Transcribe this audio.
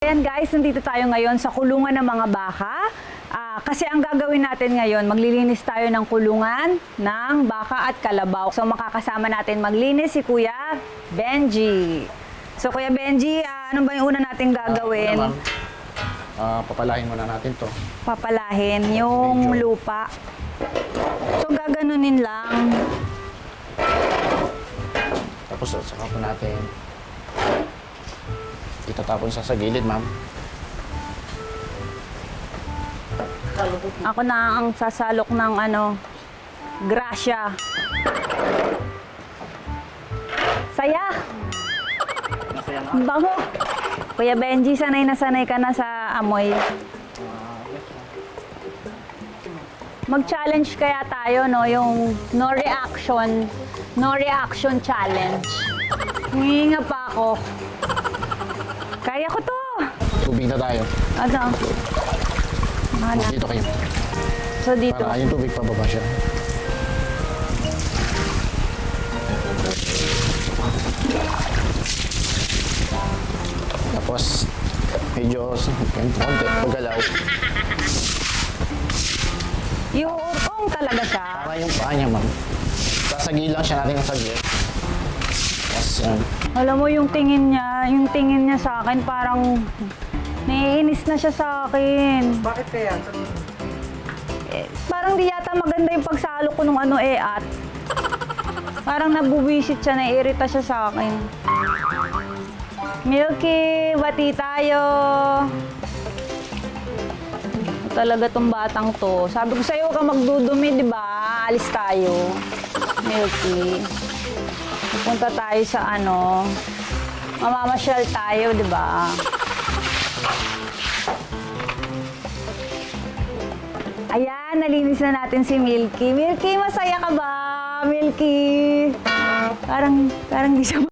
Ayan guys, nandito tayo ngayon sa kulungan ng mga baka. Kasi ang gagawin natin ngayon, maglilinis tayo ng kulungan ng baka at kalabaw. So makakasama natin maglinis si Kuya Benji. So Kuya Benji, ano ba yung una natin gagawin? Papalahin muna natin to. Papalahin yung lupa. So gaganunin lang. Tapos saka po natin itatapon sa gilid, ma'am. Ako na ang sasalok ng grasya. Saya! Ang bango! Kuya Benji, sanay na sanay ka na sa amoy. Mag-challenge kaya tayo, no? Yung no reaction challenge. Hinga pa ako. Kaya ko to! Tubig na tayo. Ano? Mana? Dito kayo. So dito. Para yung tubig pababa siya. Tapos, medyo konti, paggalaw. Iuurong talaga siya. Para yung paa niya, ma'am. Sasagi lang siya natin ng saglit. Tapos, Alam mo yung tingin niya sa akin parang naiinis na siya sa akin. Bakit kaya? Parang di yata maganda yung pagsalo ko nung at. Parang nabuwisit siya, naiirita siya sa akin. Milky, bati tayo. Talaga tong batang to. Sabi ko sa'yo, huwag ka magdudumi, di ba? Alis tayo. Milky. Pupunta tayo sa mamamasyal tayo, di ba? Ayan, nalinis na natin si Milky. Milky, masaya ka ba? Milky! Parang di siya